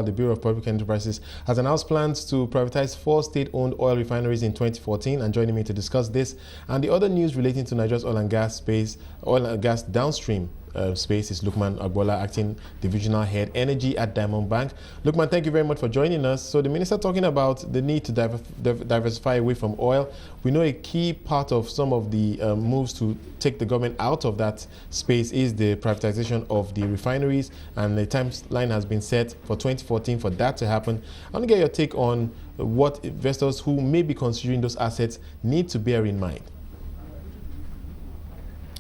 The Bureau of Public Enterprises has announced plans to privatize 4 state-owned oil refineries in 2014. And joining me to discuss this and the other news relating to Nigeria's oil and gas downstream space is Lukman Agbola, Acting Divisional Head Energy at Diamond Bank. Lukman, thank you very much for joining us. So the Minister talking about the need to diversify away from oil. We know a key part of some of the moves to take the government out of that space is the privatization of the refineries, and the timeline has been set for 2014 for that to happen. I want to get your take on what investors who may be considering those assets need to bear in mind.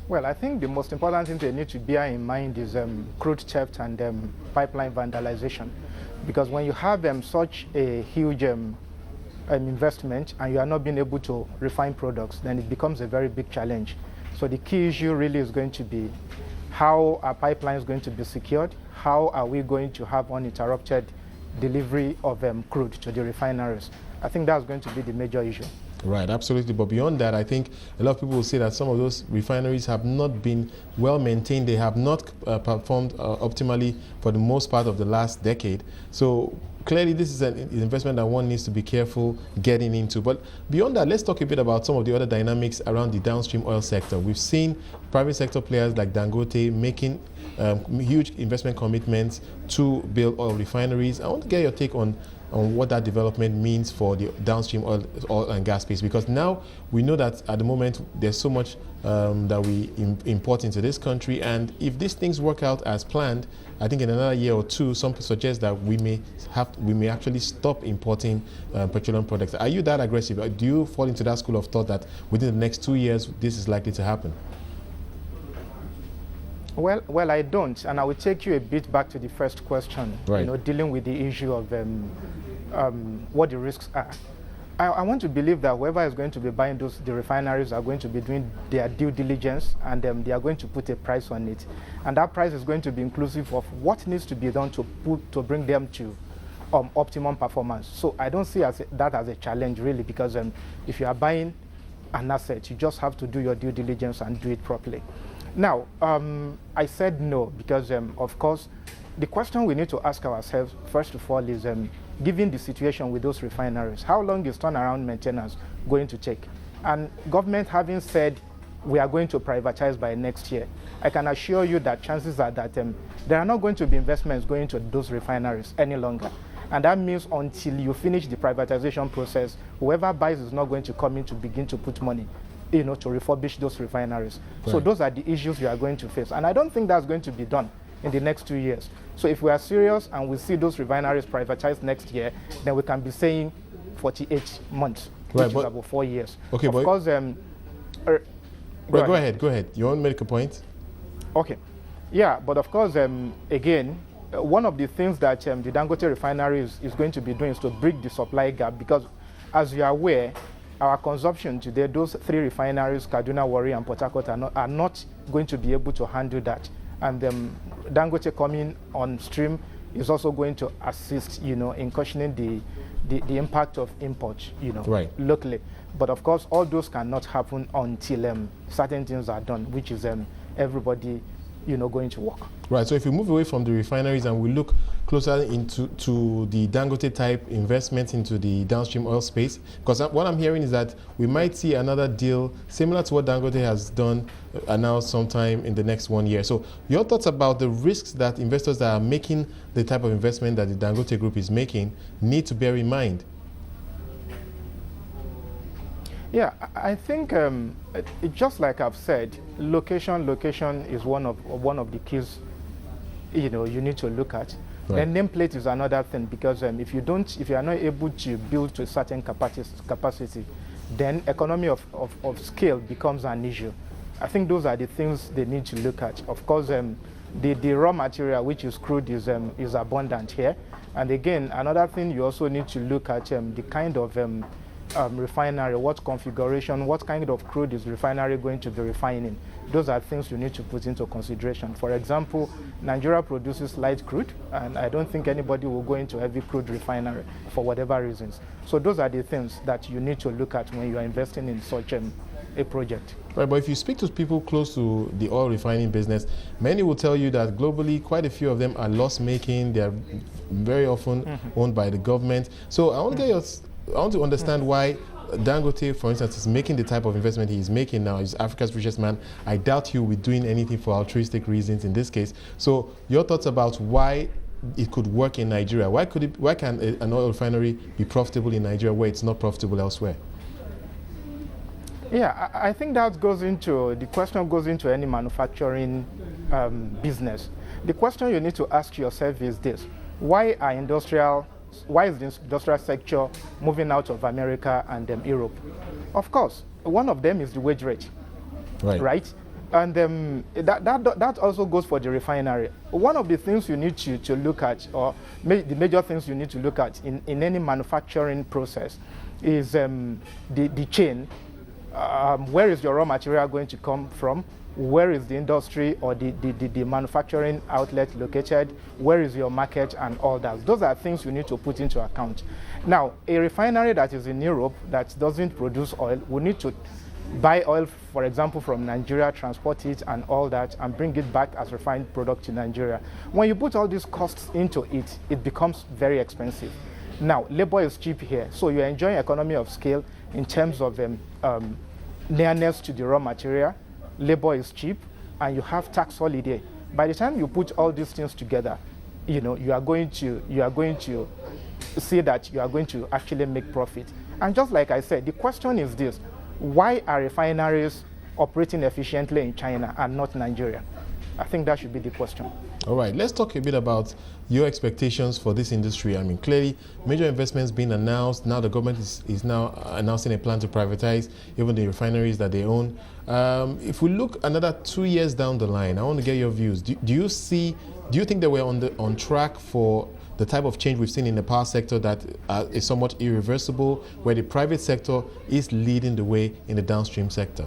Well, I think the most important thing they need to bear in mind is crude theft and pipeline vandalization. Because when you have such a huge investment and you are not being able to refine products, then it becomes a very big challenge. So the key issue really is going to be how are pipelines going to be secured? How are we going to have uninterrupted delivery of crude to the refineries? I think that's going to be the major issue. Right, absolutely. But beyond that, I think a lot of people will say that some of those refineries have not been well maintained. They have not performed optimally for the most part of the last decade. So clearly, this is an investment that one needs to be careful getting into. But beyond that, let's talk a bit about some of the other dynamics around the downstream oil sector. We've seen private sector players like Dangote making huge investment commitments to build oil refineries. I want to get your take on what that development means for the downstream oil and gas space, because now we know that at the moment there's so much that we import into this country, and if these things work out as planned, I think in another year or two, some suggest that we may actually stop importing petroleum products. Are you that aggressive? Do you fall into that school of thought that within the next 2 years this is likely to happen? Well, I don't, and I will take you a bit back to the first question. Right. Dealing with the issue of what the risks are. I want to believe that whoever is going to be buying the refineries are going to be doing their due diligence, and they are going to put a price on it, and that price is going to be inclusive of what needs to be done to bring them to optimum performance. So I don't see that as a challenge really, because if you are buying an asset, you just have to do your due diligence and do it properly. Now, I said no because, of course, the question we need to ask ourselves, first of all, is given the situation with those refineries, how long is turnaround maintenance going to take? And government having said we are going to privatize by next year, I can assure you that chances are that there are not going to be investments going to those refineries any longer. And that means until you finish the privatization process, whoever buys is not going to come in to begin to put money to refurbish those refineries. Right. So those are the issues you are going to face. And I don't think that's going to be done in the next 2 years. So if we are serious and we see those refineries privatized next year, then we can be saying 48 months, which is about 4 years. Okay, of course, go ahead. You want to make a point? Okay. Yeah, but of course, again, one of the things that the Dangote refinery is going to be doing is to bridge the supply gap, because as you are aware, our consumption today, those 3 refineries, Kaduna, Warri, and Port Harcourt, are not going to be able to handle that. And Dangote coming on stream is also going to assist, in cushioning the impact of import, right, locally. But of course, all those cannot happen until certain things are done, which is everybody, going to work. Right. So if we move away from the refineries and we look closer into the Dangote type investment into the downstream oil space, because what I'm hearing is that we might see another deal similar to what Dangote has done announced sometime in the next 1 year. So your thoughts about the risks that investors that are making the type of investment that the Dangote group is making need to bear in mind? Yeah, I think just like I've said, location is one of the keys. You need to look at. Right. And nameplate is another thing, because if you are not able to build to a certain capacity, then economy of scale becomes an issue. I think those are the things they need to look at. Of course, the raw material, which is crude, is abundant here. And again, another thing you also need to look at the kind of refinery, what configuration, what kind of crude is refinery going to be refining. Those are things you need to put into consideration. For example, Nigeria produces light crude, and I don't think anybody will go into heavy crude refinery for whatever reasons. So those are the things that you need to look at when you are investing in such a project. Right, but if you speak to people close to the oil refining business, many will tell you that globally, quite a few of them are loss-making. They are very often owned by the government. So I want to I want to understand why Dangote, for instance, is making the type of investment he is making now. He's Africa's richest man. I doubt he will be doing anything for altruistic reasons in this case. So your thoughts about why it could work in Nigeria? Why can an oil refinery be profitable in Nigeria where it's not profitable elsewhere? Yeah, I think that goes into, the question goes into any manufacturing business. The question you need to ask yourself is this: why is the industrial sector moving out of America and Europe? Of course, one of them is the wage rate, right? And that also goes for the refinery. One of the things you need to look at, or the major things you need to look at in any manufacturing process, is the chain. Where is your raw material going to come from? Where is the industry or the manufacturing outlet located? Where is your market and all that? Those are things you need to put into account. Now, a refinery that is in Europe that doesn't produce oil will need to buy oil, for example, from Nigeria, transport it and all that, and bring it back as refined product to Nigeria. When you put all these costs into it, it becomes very expensive. Now, labor is cheap here, so you're enjoying economy of scale in terms of nearness to the raw material. Labor is cheap, and you have tax holiday. By the time you put all these things together, you are going to see that you are going to actually make profit. And just like I said, the question is this: why are refineries operating efficiently in China and not Nigeria? I think that should be the question. All right, let's talk a bit about your expectations for this industry. I mean, clearly, major investments being announced. Now the government is now announcing a plan to privatize even the refineries that they own. If we look another 2 years down the line, I want to get your views. Do you think that we're on track for the type of change we've seen in the power sector that is somewhat irreversible, where the private sector is leading the way in the downstream sector?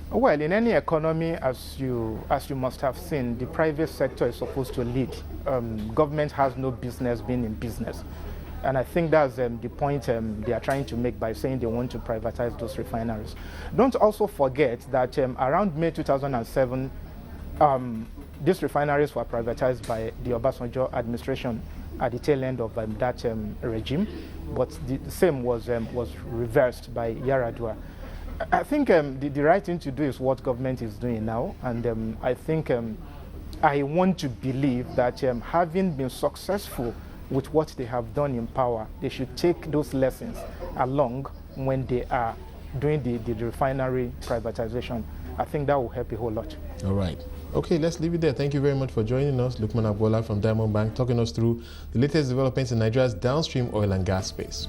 Well, in any economy, as you must have seen, the private sector is supposed to lead. Government has no business being in business. And I think that's the point they are trying to make by saying they want to privatize those refineries. Don't also forget that around May 2007, these refineries were privatized by the Obasanjo administration at the tail end of that regime, but the same was reversed by Yaradua. I think the right thing to do is what government is doing now, and I think I want to believe that having been successful with what they have done in power, they should take those lessons along when they are doing the refinery privatization. I think that will help a whole lot. All right. Okay, let's leave it there. Thank you very much for joining us. Lukman Agbola from Diamond Bank, talking us through the latest developments in Nigeria's downstream oil and gas space.